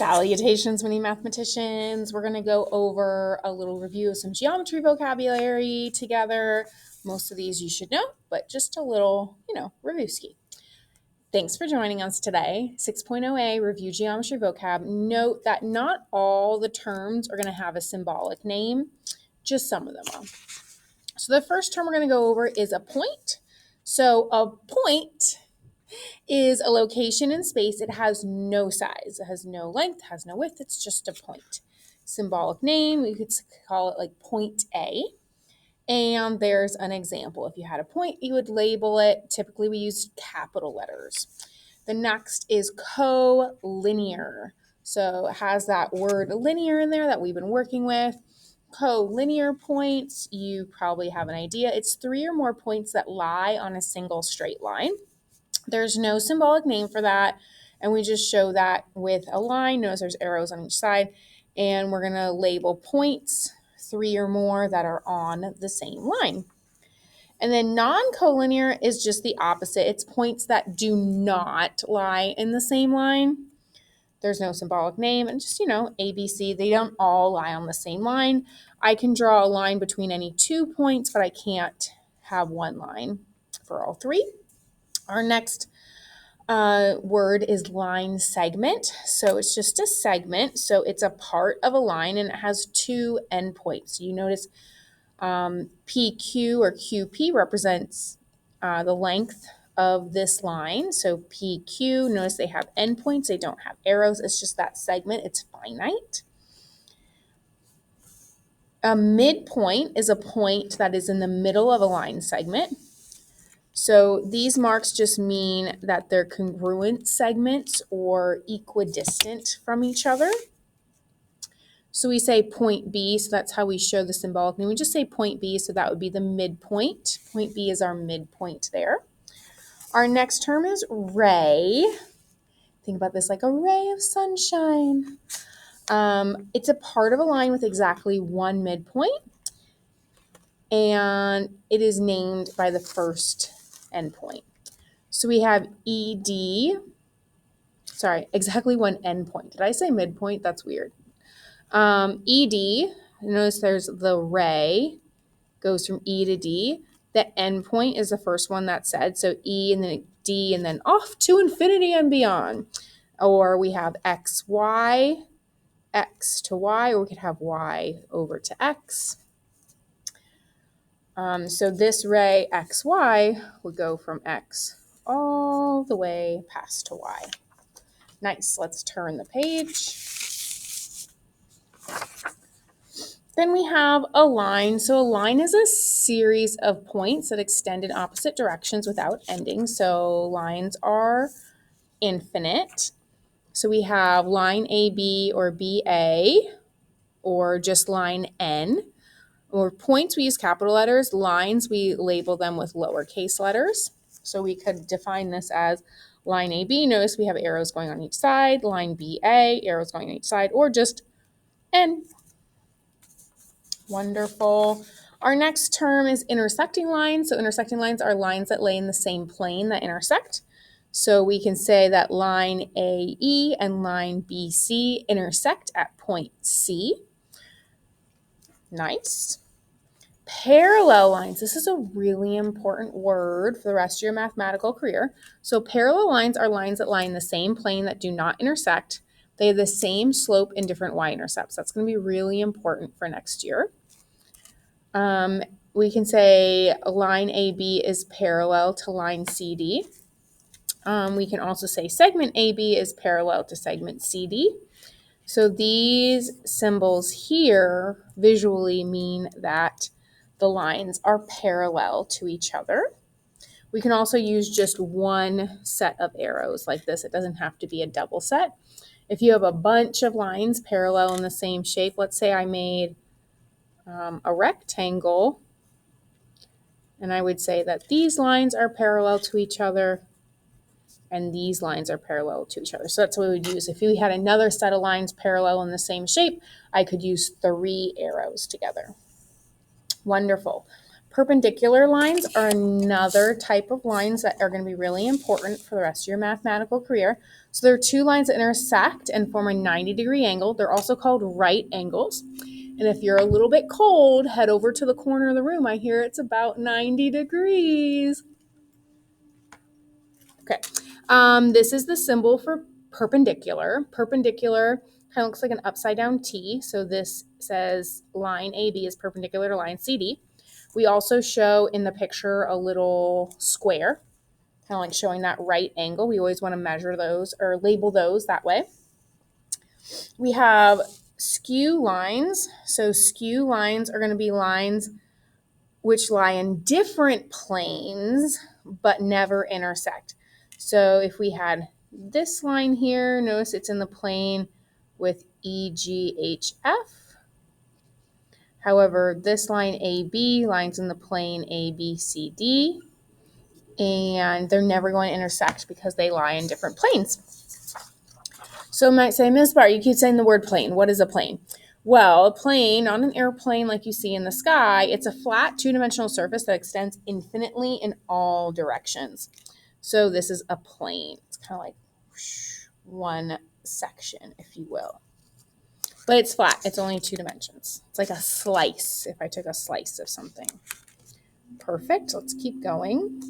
Salutations, mini mathematicians. We're going to go over a little review of some geometry vocabulary together. Most of these you should know, but just a little, review ski. Thanks for joining us today. 6.0a, Review Geometry Vocab. Note that not all the terms are going to have a symbolic name, just some of them are. So the first term we're going to go over is a point. So a point is a location in space. It has no size. It has no length, has no width. It's just a point. Symbolic name, we could call it like point A. And there's an example. If you had a point, you would label it. Typically, we use capital letters. The next is collinear. So it has that word linear in there that we've been working with. Collinear points, you probably have an idea. It's 3 or more points that lie on a single straight line. There's no symbolic name for that, and we just show that with a line. Notice there's arrows on each side, and we're going to label points, 3 or more that are on the same line. And then non-collinear is just the opposite. It's points that do not lie in the same line. There's no symbolic name, and just, A, B, C, they don't all lie on the same line. I can draw a line between any 2 points, but I can't have one line for all 3. Our next word is line segment. So it's just a segment. So it's a part of a line and it has 2 endpoints. You notice PQ or QP represents the length of this line. So PQ, notice they have endpoints. They don't have arrows. It's just that segment. It's finite. A midpoint is a point that is in the middle of a line segment. So these marks just mean that they're congruent segments or equidistant from each other. So we say point B, so that's how we show the symbolic name. We just say point B, so that would be the midpoint. Point B is our midpoint there. Our next term is ray. Think about this like a ray of sunshine. It's a part of a line with exactly 1 midpoint, and it is named by the first endpoint. So we have exactly 1 endpoint. Did I say midpoint? That's weird. ED, notice there's the ray, goes from E to D. The endpoint is the first one that's said. So E and then D and then off to infinity and beyond. Or we have XY, X to Y, or we could have Y over to X. So this ray XY would go from X all the way past to Y. Nice. Let's turn the page. Then we have a line. So a line is a series of points that extend in opposite directions without ending. So lines are infinite. So we have line AB or BA, or just line N. Or points, we use capital letters. Lines, we label them with lowercase letters. So we could define this as line AB. Notice we have arrows going on each side. Line BA, arrows going on each side, or just N. Wonderful. Our next term is intersecting lines. So intersecting lines are lines that lay in the same plane that intersect. So we can say that line AE and line BC intersect at point C. Nice. Parallel lines. This is a really important word for the rest of your mathematical career. So parallel lines are lines that lie in the same plane that do not intersect. They have the same slope and different y-intercepts. That's going to be really important for next year. We can say line AB is parallel to line CD. We can also say segment AB is parallel to segment CD. So these symbols here visually mean that the lines are parallel to each other. We can also use just one set of arrows like this. It doesn't have to be a double set. If you have a bunch of lines parallel in the same shape, let's say I made a rectangle, and I would say that these lines are parallel to each other and these lines are parallel to each other. So that's what we would use. If we had another set of lines parallel in the same shape, I could use 3 arrows together. Wonderful. Perpendicular lines are another type of lines that are going to be really important for the rest of your mathematical career. So there are two lines that intersect and form a 90-degree angle. They're also called right angles. And if you're a little bit cold, head over to the corner of the room. I hear it's about 90 degrees. Okay. This is the symbol for perpendicular. Perpendicular kind of looks like an upside down T. So this says line AB is perpendicular to line CD. We also show in the picture a little square, kind of like showing that right angle. We always want to measure those or label those that way. We have skew lines. So skew lines are going to be lines which lie in different planes but never intersect. So if we had this line here, notice it's in the plane with EGHF. However, this line AB lines in the plane ABCD, and they're never going to intersect because they lie in different planes. So you might say, Ms. Barr, you keep saying the word plane. What is a plane? Well, a plane, not an airplane like you see in the sky, it's a flat two-dimensional surface that extends infinitely in all directions. So this is a plane. It's kind of like one section, if you will. But it's flat. It's only two dimensions. It's like a slice, if I took a slice of something. Perfect. Let's keep going.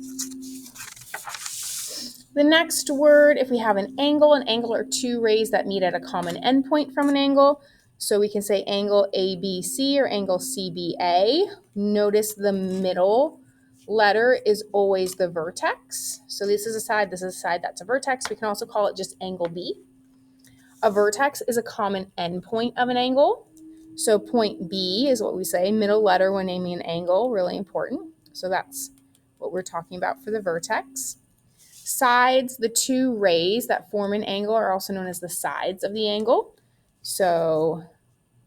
The next word, if we have an angle are two rays that meet at a common endpoint from an angle. So we can say angle ABC or angle CBA. Notice the middle letter is always the vertex. So this is a side, that's a vertex. We can also call it just angle B. A vertex is a common endpoint of an angle. So point B is what we say, middle letter when naming an angle, really important. So that's what we're talking about for the vertex. Sides, the two rays that form an angle are also known as the sides of the angle. So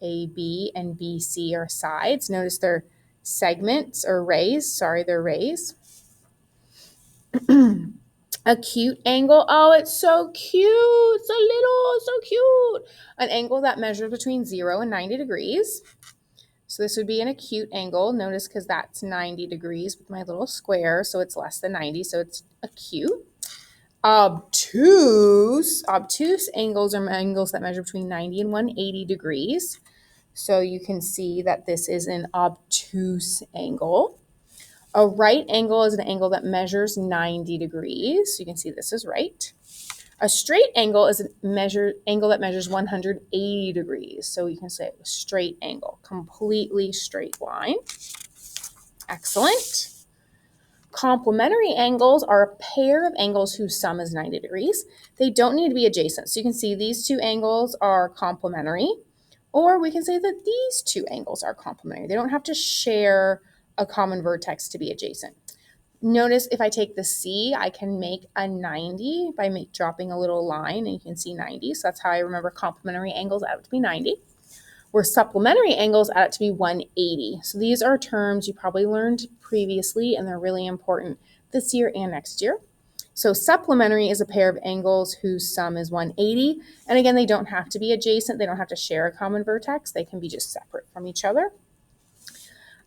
AB and BC are sides. Notice they're segments or rays. They're rays. Acute angle. Oh, it's so cute. So cute. An angle that measures between 0 and 90 degrees. So this would be an acute angle. Notice because that's 90 degrees with my little square. So it's less than 90. So it's acute. Obtuse. Obtuse angles are angles that measure between 90 and 180 degrees. So you can see that this is an obtuse angle. A right angle is an angle that measures 90 degrees. So you can see this is right. A straight angle is an angle that measures 180 degrees. So you can say a straight angle, completely straight line. Excellent. Complementary angles are a pair of angles whose sum is 90 degrees. They don't need to be adjacent. So you can see these two angles are complementary, or we can say that these two angles are complementary. They don't have to share a common vertex to be adjacent. Notice if I take the C, I can make a 90 by dropping a little line, and you can see 90. So that's how I remember complementary angles add up to be 90. Where supplementary angles add up to be 180. So these are terms you probably learned previously, and they're really important this year and next year. So supplementary is a pair of angles whose sum is 180. And again, they don't have to be adjacent. They don't have to share a common vertex. They can be just separate from each other.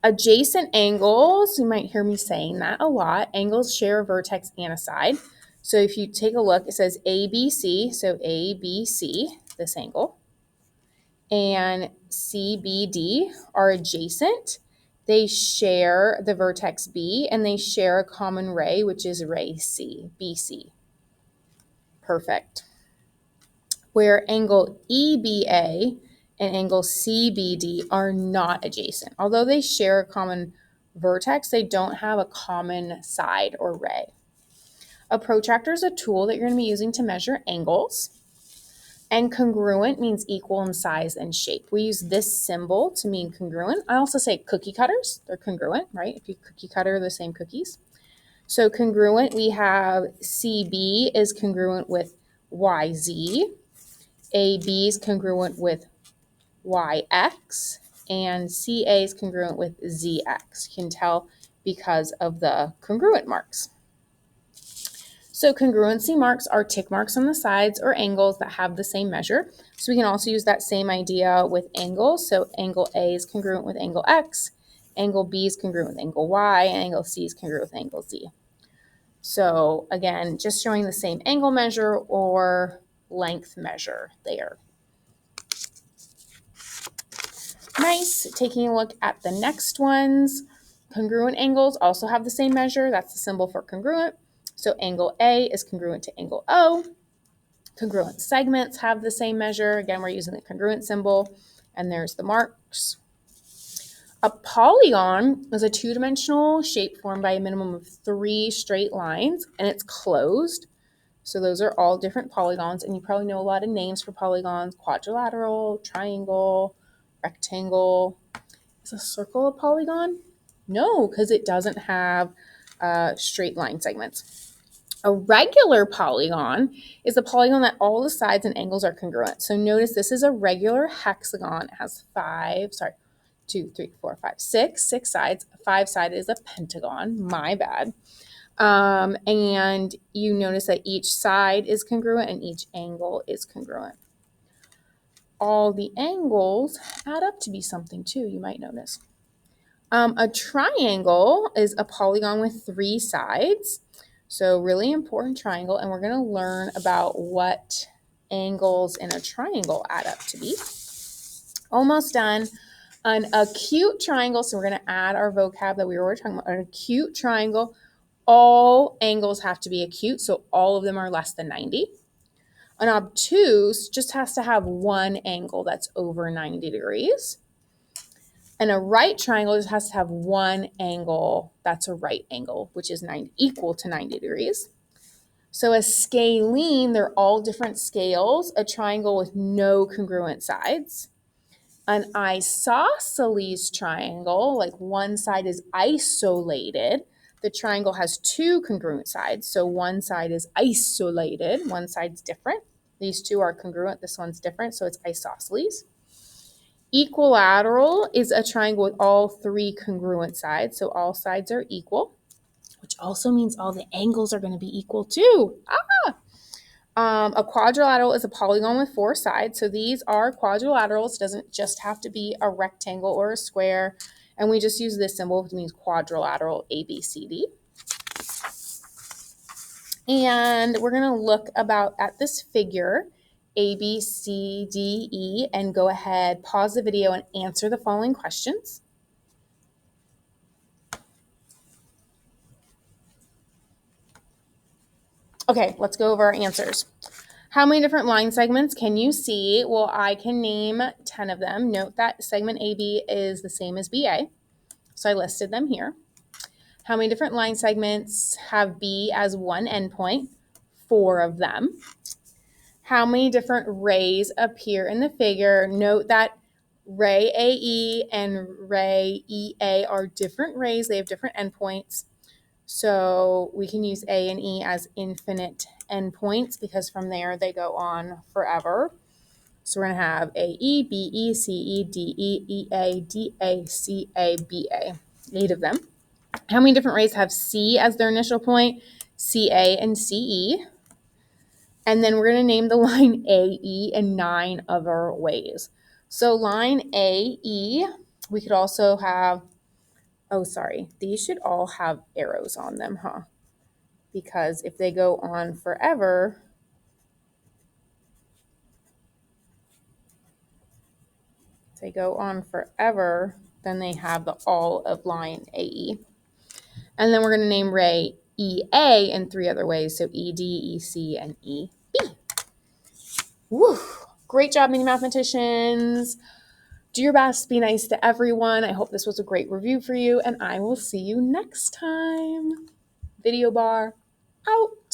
Adjacent angles, you might hear me saying that a lot. Angles share a vertex and a side. So if you take a look, it says ABC. So ABC, this angle, and CBD are adjacent. They share the vertex B, and they share a common ray, which is ray C, BC. Perfect. Where angle EBA and angle CBD are not adjacent. Although they share a common vertex, they don't have a common side or ray. A protractor is a tool that you're going to be using to measure angles. And congruent means equal in size and shape. We use this symbol to mean congruent. I also say cookie cutters. They're congruent, right? If you cookie cutter the same cookies. So congruent, we have CB is congruent with YZ. AB is congruent with YX. And CA is congruent with ZX. You can tell because of the congruent marks. So congruency marks are tick marks on the sides or angles that have the same measure. So we can also use that same idea with angles. So angle A is congruent with angle X, Angle B is congruent with angle Y, and angle C is congruent with angle Z. So again, just showing the same angle measure or length measure there. Nice. Taking a look at the next ones. Congruent angles also have the same measure. That's the symbol for congruent. So angle A is congruent to angle O. Congruent segments have the same measure. Again, we're using the congruent symbol, and there's the marks. A polygon is a two-dimensional shape formed by a minimum of 3 straight lines, and it's closed. So those are all different polygons, and you probably know a lot of names for polygons: quadrilateral, triangle, rectangle. Is a circle a polygon? No, because it doesn't have straight line segments. A regular polygon is a polygon that all the sides and angles are congruent. So notice this is a regular hexagon. It has 6 sides. 5 sided is a pentagon. My bad. And you notice that each side is congruent and each angle is congruent. All the angles add up to be something too, you might notice. A triangle is a polygon with 3 sides. So really important triangle, and we're going to learn about what angles in a triangle add up to be. Almost done. An acute triangle, so we're going to add our vocab that we were talking about. An acute triangle, all angles have to be acute, so all of them are less than 90. An obtuse just has to have one angle that's over 90 degrees. And a right triangle just has to have one angle that's a right angle, which is equal to 90 degrees. So a scalene, they're all different scales. A triangle with no congruent sides. An isosceles triangle, like one side is isolated. The triangle has 2 congruent sides, so one side is isolated, one side's different. These 2 are congruent, this one's different, so it's isosceles. Equilateral is a triangle with all 3 congruent sides, so all sides are equal, which also means all the angles are going to be equal too. A quadrilateral is a polygon with 4 sides, so these are quadrilaterals. It doesn't just have to be a rectangle or a square, and we just use this symbol, which means quadrilateral ABCD. And we're going to look at this figure, A, B, C, D, E, and go ahead, pause the video, and answer the following questions. Okay, let's go over our answers. How many different line segments can you see? Well, I can name 10 of them. Note that segment AB is the same as BA, so I listed them here. How many different line segments have B as one endpoint? 4 of them. How many different rays appear in the figure? Note that ray AE and ray EA are different rays. They have different endpoints. So we can use A and E as infinite endpoints because from there they go on forever. So we're going to have AE, BE, CE, DE, EA, DA, CA, BA. 8 of them. How many different rays have C as their initial point? CA and CE. And then we're going to name the line AE in 9 other ways. So line AE, we could also have, these should all have arrows on them, huh? Because if they go on forever, then they have the all of line AE. And then we're going to name ray EA in 3 other ways. So ED, EC, and EB. Woo! Great job, mini mathematicians. Do your best. Be nice to everyone. I hope this was a great review for you, and I will see you next time. Video bar out.